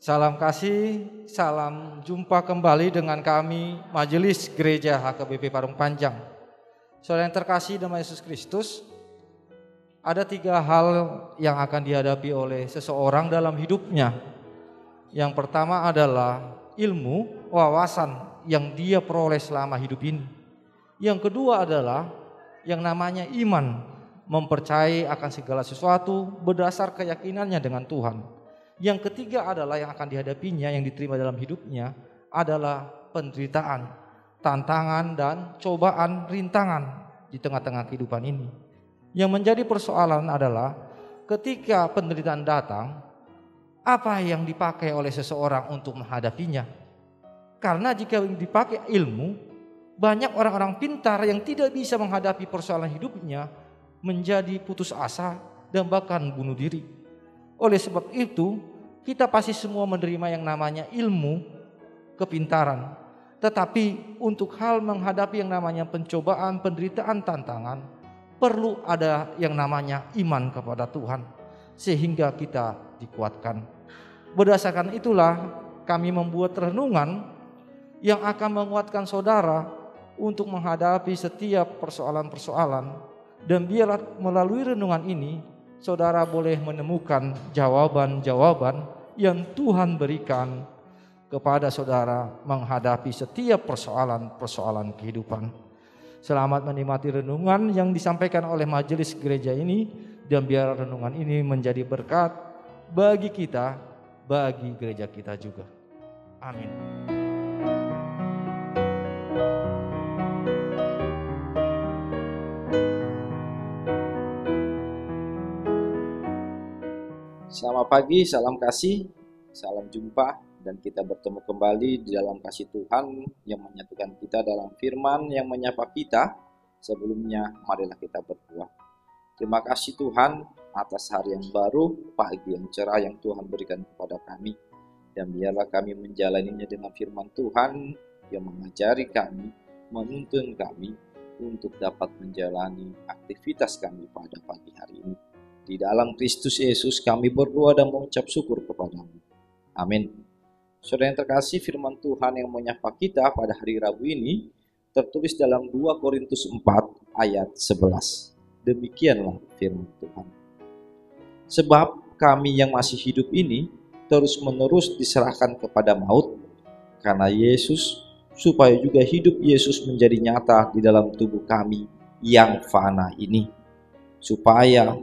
Salam kasih, salam jumpa kembali dengan kami Majelis Gereja HKBP Parung Panjang. Saudara yang terkasih dalam Yesus Kristus, ada 3 hal yang akan dihadapi oleh seseorang dalam hidupnya. Yang pertama adalah ilmu, wawasan yang dia peroleh selama hidup ini. Yang kedua adalah yang namanya iman, mempercayai akan segala sesuatu berdasar keyakinannya dengan Tuhan. Yang ketiga adalah yang akan dihadapinya, yang diterima dalam hidupnya adalah penderitaan, tantangan dan cobaan, rintangan di tengah-tengah kehidupan ini. Yang menjadi persoalan adalah ketika penderitaan datang, apa yang dipakai oleh seseorang untuk menghadapinya? Karena jika dipakai ilmu, banyak orang-orang pintar yang tidak bisa menghadapi persoalan hidupnya menjadi putus asa dan bahkan bunuh diri. Oleh sebab itu, kita pasti semua menerima yang namanya ilmu, kepintaran. Tetapi untuk hal menghadapi yang namanya pencobaan, penderitaan, tantangan, perlu ada yang namanya iman kepada Tuhan, sehingga kita dikuatkan. Berdasarkan itulah kami membuat renungan yang akan menguatkan saudara untuk menghadapi setiap persoalan-persoalan. Dan biarlah melalui renungan ini saudara boleh menemukan jawaban-jawaban yang Tuhan berikan kepada saudara menghadapi setiap persoalan-persoalan kehidupan. Selamat menikmati renungan yang disampaikan oleh majelis gereja ini, dan biar renungan ini menjadi berkat bagi kita, bagi gereja kita juga. Amin. Selamat pagi, salam kasih, salam jumpa, dan kita bertemu kembali di dalam kasih Tuhan yang menyatukan kita dalam firman yang menyapa kita. Sebelumnya, marilah kita berdoa. Terima kasih Tuhan atas hari yang baru, pagi yang cerah yang Tuhan berikan kepada kami. Dan biarlah kami menjalaninya dengan firman Tuhan yang mengajari kami, menuntun kami untuk dapat menjalani aktivitas kami pada pagi hari ini. Di dalam Kristus Yesus kami berdoa dan mengucap syukur kepadamu. Amin. Saudara yang terkasih, firman Tuhan yang menyapa kita pada hari Rabu ini tertulis dalam 2 Korintus 4 ayat 11. Demikianlah firman Tuhan. Sebab kami yang masih hidup ini terus menerus diserahkan kepada maut karena Yesus, supaya juga hidup Yesus menjadi nyata di dalam tubuh kami yang fana ini. Supaya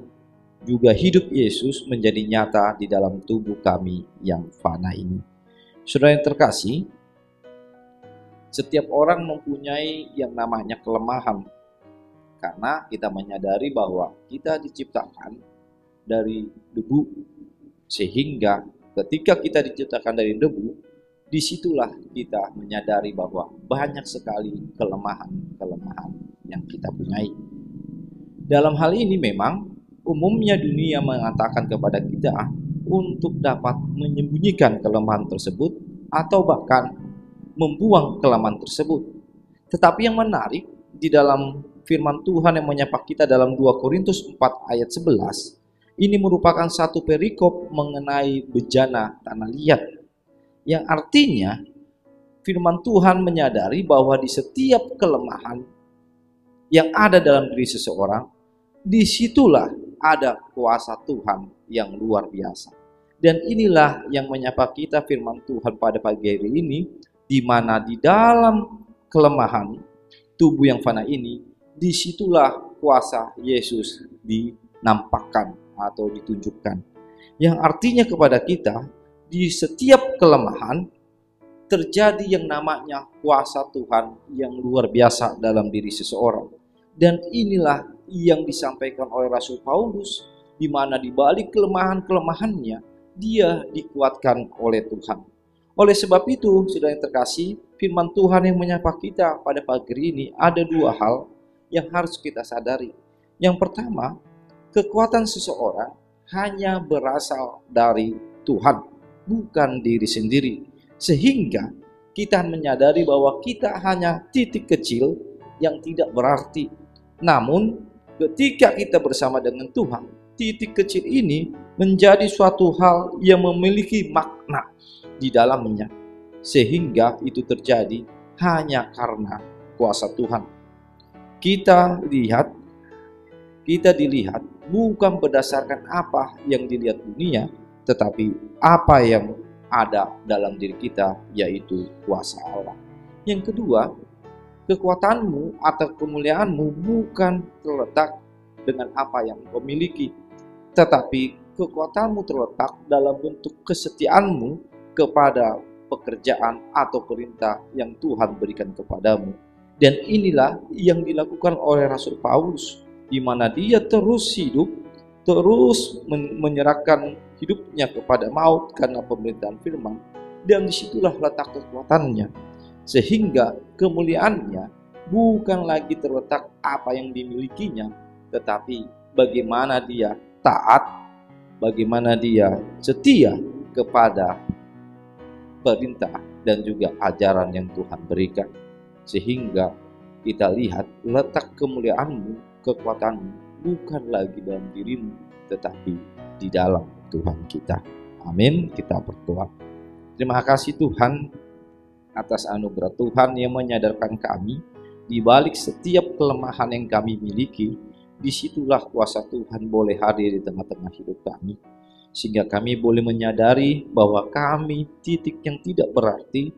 juga hidup Yesus menjadi nyata di dalam tubuh kami yang fana ini. Saudara yang terkasih, setiap orang mempunyai yang namanya kelemahan, karena kita menyadari bahwa kita diciptakan dari debu, sehingga ketika kita diciptakan dari debu, disitulah kita menyadari bahwa banyak sekali kelemahan-kelemahan yang kita punyai. Dalam hal ini memang umumnya dunia mengatakan kepada kita untuk dapat menyembunyikan kelemahan tersebut atau bahkan membuang kelemahan tersebut. Tetapi yang menarik di dalam firman Tuhan yang menyapa kita dalam 2 Korintus 4 ayat 11, ini merupakan satu perikop mengenai bejana tanah liat. Yang artinya firman Tuhan menyadari bahwa di setiap kelemahan yang ada dalam diri seseorang, disitulah ada kuasa Tuhan yang luar biasa. Dan inilah yang menyapa kita firman Tuhan pada pagi hari ini, di mana di dalam kelemahan tubuh yang fana ini, disitulah kuasa Yesus dinampakkan atau ditunjukkan. Yang artinya kepada kita, di setiap kelemahan terjadi yang namanya kuasa Tuhan yang luar biasa dalam diri seseorang. Dan inilah yang disampaikan oleh Rasul Paulus, di mana di balik kelemahan-kelemahannya dia dikuatkan oleh Tuhan. Oleh sebab itu, saudara yang terkasih, firman Tuhan yang menyapa kita pada pagi ini ada 2 hal yang harus kita sadari. Yang pertama, kekuatan seseorang hanya berasal dari Tuhan, bukan diri sendiri. Sehingga kita menyadari bahwa kita hanya titik kecil yang tidak berarti. Namun ketika kita bersama dengan Tuhan, titik kecil ini menjadi suatu hal yang memiliki makna di dalamnya, sehingga itu terjadi hanya karena kuasa Tuhan. Kita dilihat bukan berdasarkan apa yang dilihat dunia, tetapi apa yang ada dalam diri kita, yaitu kuasa Allah. Yang kedua, kekuatanmu atau kemuliaanmu bukan terletak dengan apa yang kau miliki, tetapi kekuatanmu terletak dalam bentuk kesetiaanmu kepada pekerjaan atau perintah yang Tuhan berikan kepadamu. Dan inilah yang dilakukan oleh Rasul Paulus, di mana dia terus hidup, terus menyerahkan hidupnya kepada maut karena pemberitaan firman, dan disitulah letak kekuatannya. Sehingga kemuliaannya bukan lagi terletak apa yang dimilikinya, tetapi bagaimana dia taat, bagaimana dia setia kepada perintah dan juga ajaran yang Tuhan berikan. Sehingga kita lihat letak kemuliaanmu, kekuatanmu bukan lagi dalam dirimu, tetapi di dalam Tuhan kita. Amin. Kita berdoa. Terima kasih Tuhan atas anugerah Tuhan yang menyadarkan kami di balik setiap kelemahan yang kami miliki, disitulah kuasa Tuhan boleh hadir di tengah-tengah hidup kami, sehingga kami boleh menyadari bahwa kami titik yang tidak berarti,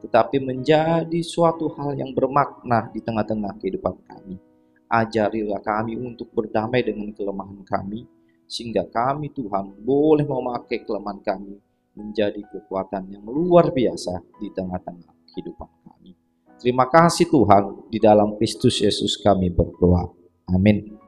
tetapi menjadi suatu hal yang bermakna di tengah-tengah kehidupan kami. Ajarilah kami untuk berdamai dengan kelemahan kami, sehingga kami Tuhan boleh memakai kelemahan kami menjadi kekuatan yang luar biasa di tengah-tengah kehidupan kami. Terima kasih Tuhan, di dalam Kristus Yesus kami berdoa. Amin.